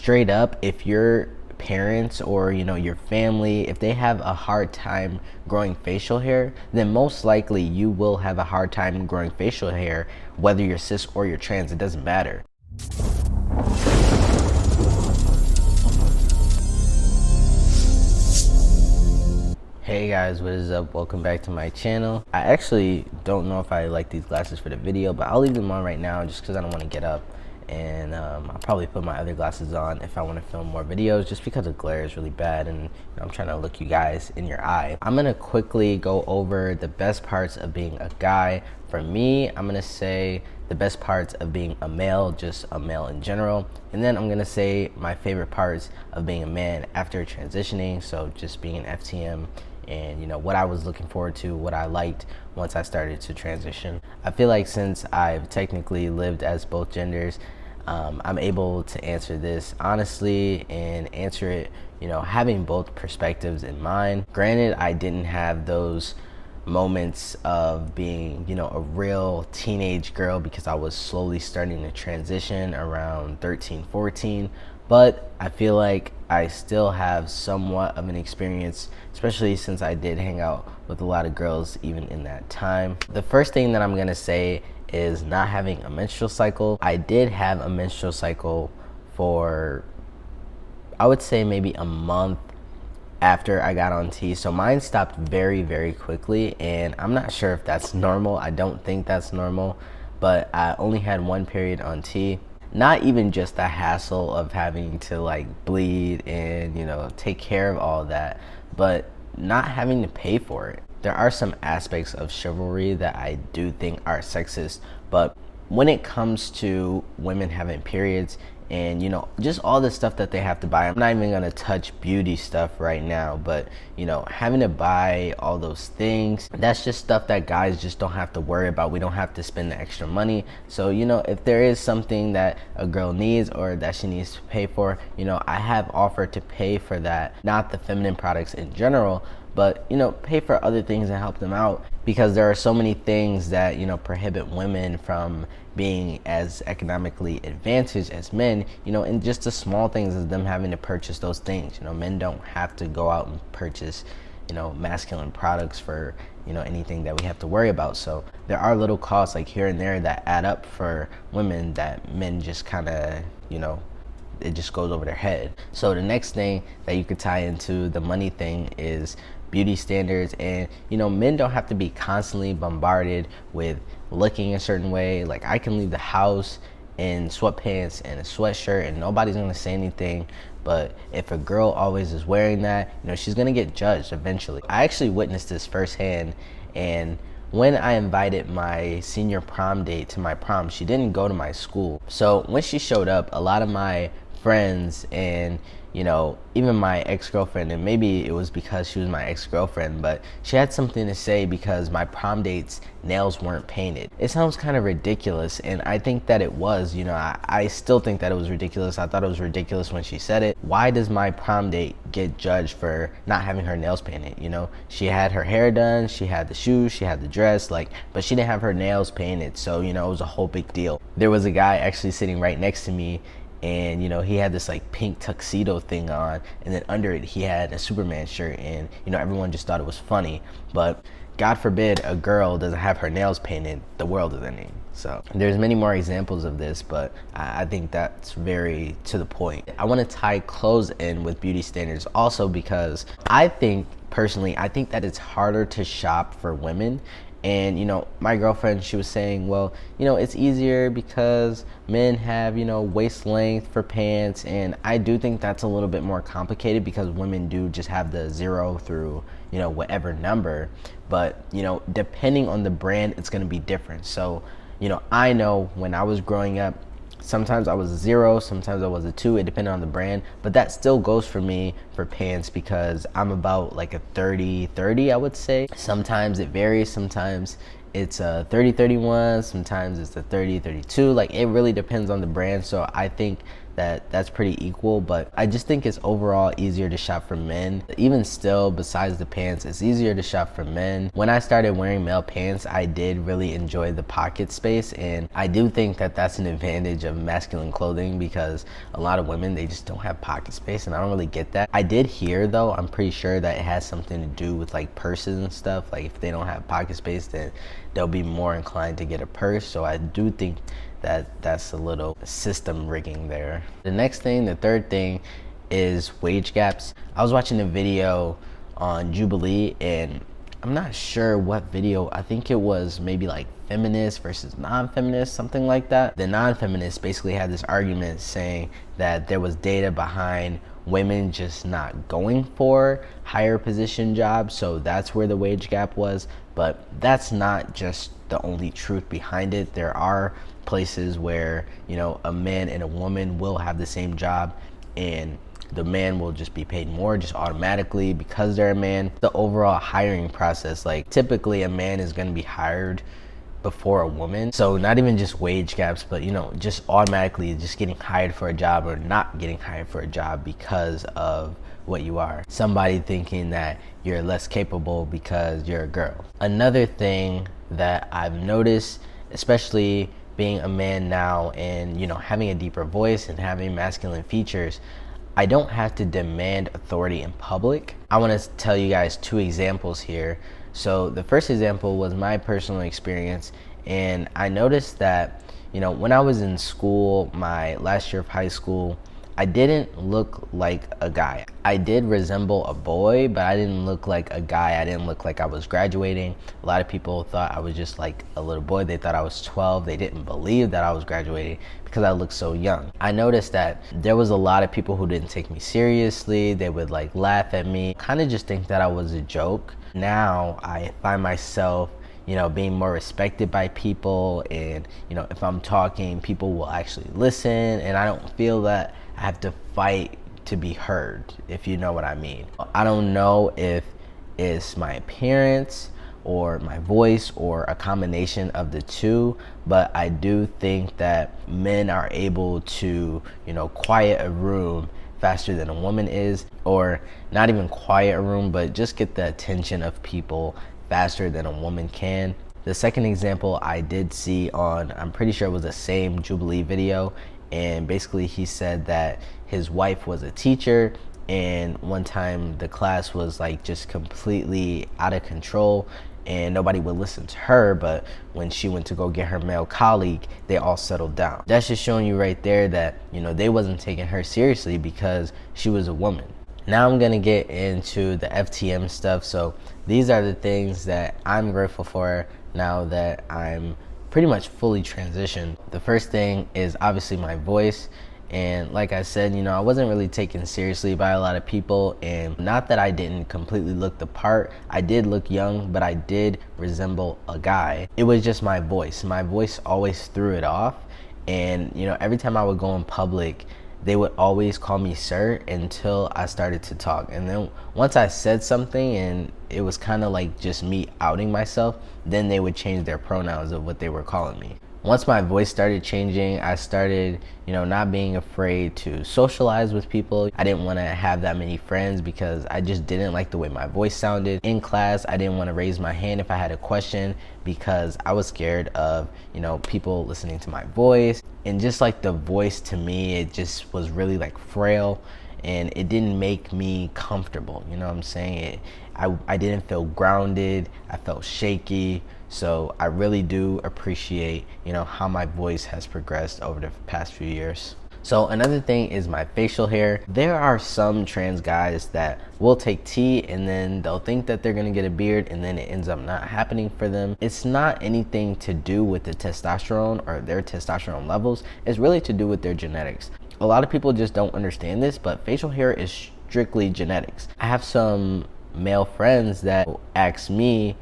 straight up, if your parents or your family, if they have a hard time growing facial hair, then most likely you will have a hard time growing facial hair, whether you're cis or you're trans. It doesn't matter. Hey guys, what is up? Welcome back to my channel. I actually don't know if I like these glasses for the video, but I'll leave them on right now just because I don't want to get up, and I'll probably put my other glasses on if I want to film more videos, just because the glare is really bad and I'm trying to look you guys in your eye. I'm gonna quickly go over the best parts of being a guy. For me, I'm gonna say the best parts of being a male, just a male in general, and then I'm gonna say my favorite parts of being a man after transitioning, so just being an FTM, and what I was looking forward to, what I liked once I started to transition. I feel like since I've technically lived as both genders, I'm able to answer this honestly and answer it having both perspectives in mind. Granted, I didn't have those moments of being a real teenage girl because I was slowly starting to transition around 13, 14, but I feel like I still have somewhat of an experience, especially since I did hang out with a lot of girls even in that time. The first thing that I'm gonna say is not having a menstrual cycle. I did have a menstrual cycle for, I would say, maybe a month after I got on T. So mine stopped very, very quickly, and I'm not sure if that's normal. I don't think that's normal, but I only had one period on T. Not even just the hassle of having to like bleed and take care of all that, but not having to pay for it. There are some aspects of chivalry that I do think are sexist, but when it comes to women having periods and just all the stuff that they have to buy, I'm not even gonna touch beauty stuff right now, but having to buy all those things, that's just stuff that guys just don't have to worry about. We don't have to spend the extra money. So if there is something that a girl needs or that she needs to pay for, I have offered to pay for that, not the feminine products in general, but pay for other things and help them out, because there are so many things that prohibit women from being as economically advantaged as men, and just the small things as them having to purchase those things. Men don't have to go out and purchase masculine products for anything that we have to worry about. So there are little costs like here and there that add up for women that men just kind of it just goes over their head. So the next thing that you could tie into the money thing is beauty standards, and men don't have to be constantly bombarded with looking a certain way. Like, I can leave the house in sweatpants and a sweatshirt and nobody's gonna say anything, but if a girl always is wearing that, she's gonna get judged eventually. I actually witnessed this firsthand, and when I invited my senior prom date to my prom, she didn't go to my school. So when she showed up, a lot of my friends and even my ex-girlfriend, and maybe it was because she was my ex-girlfriend, but she had something to say because my prom date's nails weren't painted. It sounds kind of ridiculous, and I think that it was. I still think that it was ridiculous. I thought it was ridiculous when she said it. Why does my prom date get judged for not having her nails painted? She had her hair done, she had the shoes, she had the dress, but she didn't have her nails painted, so it was a whole big deal. There was a guy actually sitting right next to me, and he had this pink tuxedo thing on, and then under it he had a Superman shirt, and everyone just thought it was funny. But God forbid a girl doesn't have her nails painted, the world is ending. So there's many more examples of this, but I think that's very to the point. I want to tie clothes in with beauty standards also, because I think personally that it's harder to shop for women. And my girlfriend, she was saying, well, it's easier because men have waist length for pants, and I do think that's a little bit more complicated because women do just have the 0 through whatever number, but depending on the brand, it's going to be different. So I know when I was growing up, sometimes I was a 0, sometimes I was a 2, it depended on the brand, but that still goes for me for pants because I'm about like a 30-30, I would say. Sometimes it varies, sometimes it's a 30-31, sometimes it's a 30-32, it really depends on the brand. So I think that's pretty equal, but I just think it's overall easier to shop for men. Even still, besides the pants, it's easier to shop for men. When I started wearing male pants, I did really enjoy the pocket space, and I do think that that's an advantage of masculine clothing, because a lot of women, they just don't have pocket space, and I don't really get that. I did hear though, I'm pretty sure that it has something to do with like purses and stuff. Like if they don't have pocket space, then they'll be more inclined to get a purse. So I do think that's a little system rigging there. The next thing, the third thing, is wage gaps. I was watching a video on Jubilee, and I'm not sure what video. I think it was maybe like feminist versus non-feminist, something like that. The non-feminists basically had this argument saying that there was data behind women just not going for higher position jobs, so that's where the wage gap was. But that's not just the only truth behind it. There are places where, you know, a man and a woman will have the same job, and the man will just be paid more just automatically because they're a man. The overall hiring process, like typically a man is going to be hired before a woman. So not even just wage gaps, but, you know, just automatically just getting hired for a job or not getting hired for a job because of what you are. Somebody thinking that you're less capable because you're a girl. Another thing that I've noticed, especially being a man now and, you know, having a deeper voice and having masculine features, I don't have to demand authority in public. I want to tell you guys two examples here. So the first example was my personal experience, and I noticed that, you know, when I was in school, my last year of high school, I didn't look like a guy. I did resemble a boy, but I didn't look like a guy. I didn't look like I was graduating. A lot of people thought I was just like a little boy. They thought I was 12. They didn't believe that I was graduating because I looked so young. I noticed that there was a lot of people who didn't take me seriously. They would like laugh at me, kind of just think that I was a joke. Now I find myself, you know, being more respected by people, and, you know, if I'm talking, people will actually listen, and I don't feel that I have to fight to be heard, if you know what I mean. I don't know if it's my appearance or my voice or a combination of the two, but I do think that men are able to, you know, quiet a room faster than a woman is, or not even quiet a room, but just get the attention of people faster than a woman can. The second example I did see on, I'm pretty sure it was the same Jubilee video, and basically he said that his wife was a teacher, and one time the class was like just completely out of control and nobody would listen to her, but when she went to go get her male colleague, they all settled down. That's just showing you right there that, you know, they wasn't taking her seriously because she was a woman. Now I'm gonna get into the FTM stuff. So these are the things that I'm grateful for now that I'm pretty much fully transitioned. The first thing is obviously my voice. And like I said, you know, I wasn't really taken seriously by a lot of people, and not that I didn't completely look the part. I did look young, but I did resemble a guy. It was just my voice. My voice always threw it off. And, you know, every time I would go in public, they would always call me sir until I started to talk. And then once I said something and it was kind of like just me outing myself, then they would change their pronouns of what they were calling me. Once my voice started changing, I started, you know, not being afraid to socialize with people. I didn't want to have that many friends because I just didn't like the way my voice sounded. In class, I didn't want to raise my hand if I had a question because I was scared of, you know, people listening to my voice. And just like the voice to me, it just was really like frail, and it didn't make me comfortable. You know what I'm saying? I didn't feel grounded. I felt shaky. So I really do appreciate, you know, how my voice has progressed over the past few years. So another thing is my facial hair. There are some trans guys that will take tea and then they'll think that they're gonna get a beard, and then it ends up not happening for them. It's not anything to do with the testosterone or their testosterone levels. It's really to do with their genetics. A lot of people just don't understand this, but facial hair is strictly genetics. I have some male friends that ask me,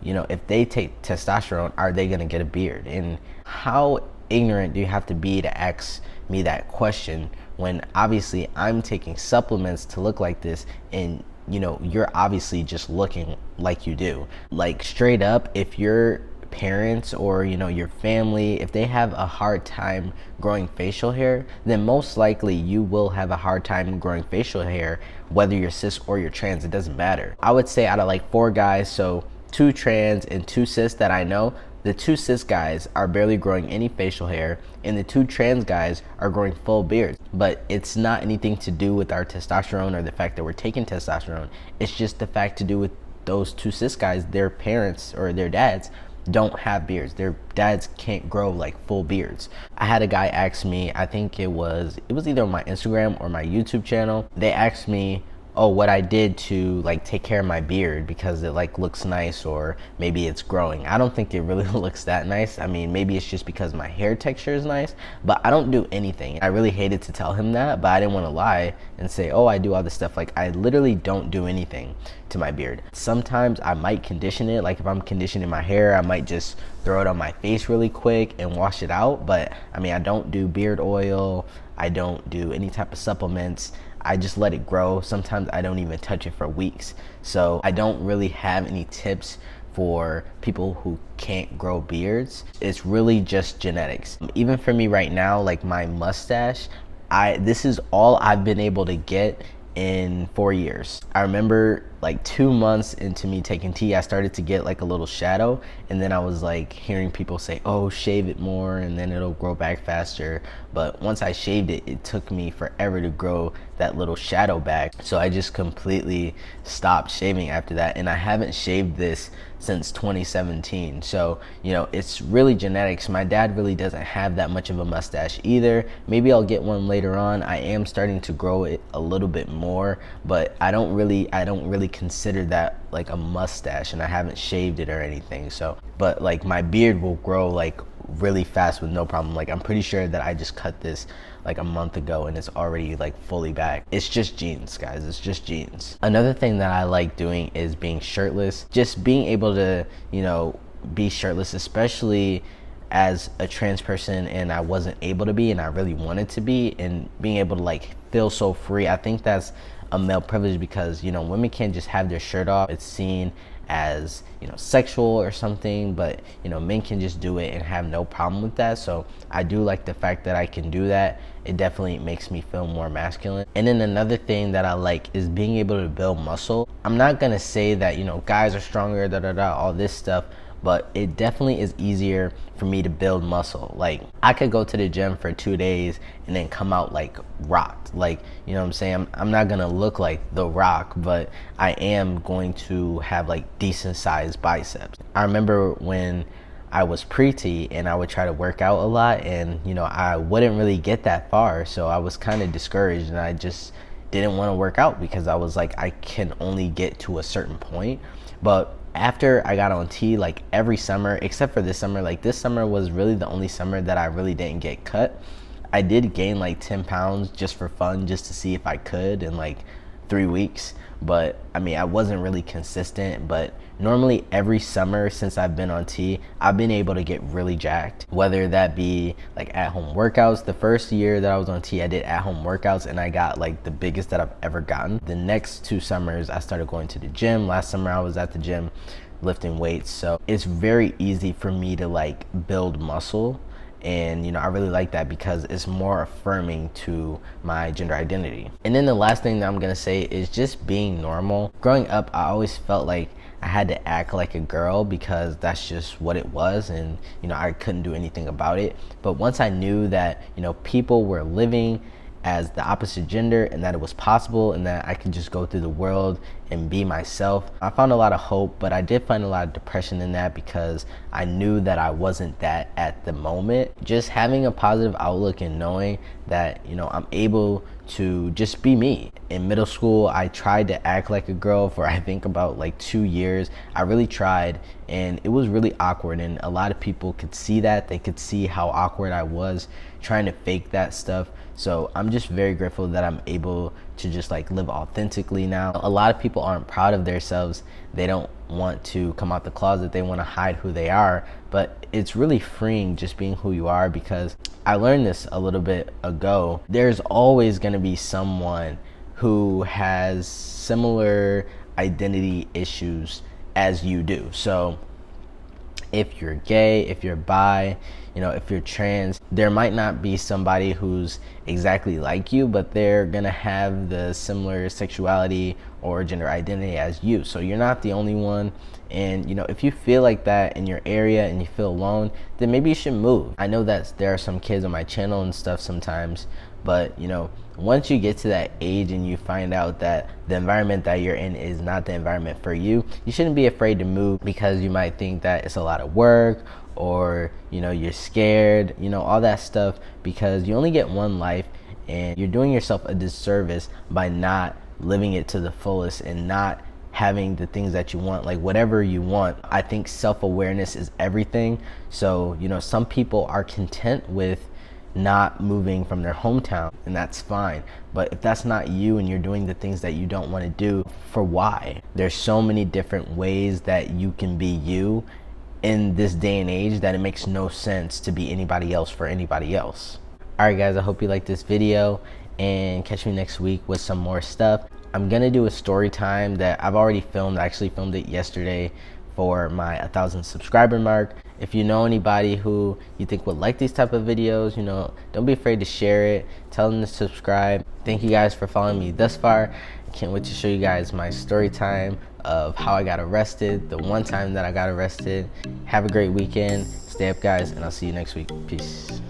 you know, if they take testosterone, are they gonna get a beard? And how ignorant do you have to be to ask me that question when obviously I'm taking supplements to look like this, and, you know, you're obviously just looking like you do. Like straight up, if your parents or your family, if they have a hard time growing facial hair, then most likely you will have a hard time growing facial hair, whether you're cis or you're trans. It doesn't matter. I would say out of like 4 guys, so 2 trans and 2 cis that I know, the 2 cis guys are barely growing any facial hair, and the 2 trans guys are growing full beards. But it's not anything to do with our testosterone or the fact that we're taking testosterone. It's just the fact to do with those 2 cis guys, their parents or their dads don't have beards. Their dads can't grow like full beards. I had a guy ask me, I think it was either on my Instagram or my YouTube channel. They asked me, oh, what I did to like take care of my beard because it like looks nice, or maybe it's growing. I don't think it really looks that nice. I mean, maybe it's just because my hair texture is nice, but I don't do anything. I really hated to tell him that, but I didn't want to lie and say, oh, I do all this stuff. Like, I literally don't do anything to my beard. Sometimes I might condition it. Like if I'm conditioning my hair, I might just throw it on my face really quick and wash it out. But I mean, I don't do beard oil. I don't do any type of supplements. I just let it grow. Sometimes I don't even touch it for weeks. So I don't really have any tips for people who can't grow beards. It's really just genetics. Even for me right now, like my mustache, this is all I've been able to get in 4 years. I remember like 2 months into me taking tea, I started to get like a little shadow, and then I was like hearing people say, oh, shave it more and then it'll grow back faster. But once I shaved it, it took me forever to grow that little shadow back. So I just completely stopped shaving after that, and I haven't shaved this since 2017. So it's really genetics. My dad really doesn't have that much of a mustache either. Maybe I'll get one later on. I am starting to grow it a little bit more, but I don't really consider that like a mustache, and I haven't shaved it or anything. So, but like my beard will grow like really fast with no problem. Like I'm pretty sure that I just cut this like a month ago and it's already like fully back. It's just genes, guys. It's just genes. Another thing that I like doing is being shirtless. Just being able to be shirtless, especially as a trans person, and I wasn't able to be and I really wanted to be, and being able to like feel so free. I think that's a male privilege, because women can't just have their shirt off. It's seen as sexual or something, but men can just do it and have no problem with that. So I do like the fact that I can do that. It definitely makes me feel more masculine. And then another thing that I like is being able to build muscle. I'm not gonna say that guys are stronger, all this stuff, but it definitely is easier for me to build muscle. Like I could go to the gym for 2 days and then come out like rocked. Like, what I'm saying? I'm not gonna look like The Rock, but I am going to have like decent sized biceps. I remember when I was pre-T and I would try to work out a lot, and I wouldn't really get that far. So I was kind of discouraged, and I just didn't want to work out because I was like, I can only get to a certain point. But after I got on T, like every summer, except for this summer, like this summer was really the only summer that I really didn't get cut. I did gain like 10 pounds just for fun, just to see if I could in like 3 weeks. But I mean, I wasn't really consistent. But normally every summer since I've been on T, I've been able to get really jacked, whether that be like at home workouts. The first year that I was on T, I did at home workouts and I got like the biggest that I've ever gotten. The next 2 summers I started going to the gym. Last summer I was at the gym lifting weights. So it's very easy for me to like build muscle. And I really like that because it's more affirming to my gender identity. And then the last thing that I'm gonna say is just being normal. Growing up, I always felt like I had to act like a girl because that's just what it was, and I couldn't do anything about it. But once I knew that people were living as the opposite gender, and that it was possible, and that I could just go through the world and be myself, I found a lot of hope. But I did find a lot of depression in that because I knew that I wasn't that at the moment. Just having a positive outlook and knowing that I'm able to just be me. In middle school, I tried to act like a girl for I think about like 2 years. I really tried, and it was really awkward, and a lot of people could see that. They could see how awkward I was trying to fake that stuff. So I'm just very grateful that I'm able to just like live authentically now. A lot of people aren't proud of themselves. They don't want to come out the closet. They want to hide who they are. But it's really freeing just being who you are, because I learned this a little bit ago. There's always going to be someone who has similar identity issues as you do. So if you're gay, if you're bi, you know, if you're trans, there might not be somebody who's exactly like you, but they're gonna have the similar sexuality or gender identity as you. So you're not the only one. And you know, if you feel like that in your area and you feel alone, then maybe you should move. I know that there are some kids on my channel and stuff sometimes, but you know, once you get to that age and you find out that the environment that you're in is not the environment for you, you shouldn't be afraid to move, because you might think that it's a lot of work, or you know, you're scared, you know, all that stuff, because you only get one life and you're doing yourself a disservice by not living it to the fullest and not having the things that you want, like whatever you want. I think self-awareness is everything. So you know, some people are content with not moving from their hometown, and that's fine. But if that's not you and you're doing the things that you don't want to do, for why? There's so many different ways that you can be you in this day and age that it makes no sense to be anybody else for anybody else. All right guys, I hope you liked this video, and catch me next week with some more stuff. I'm gonna do a story time that I've already filmed. I actually filmed it yesterday for my 1,000 subscriber mark. If you know anybody who you think would like these type of videos, you know, don't be afraid to share it. Tell them to subscribe. Thank you guys for following me thus far. I can't wait to show you guys my story time of how I got arrested, the one time that I got arrested. Have a great weekend. Stay up guys, and I'll see you next week. Peace.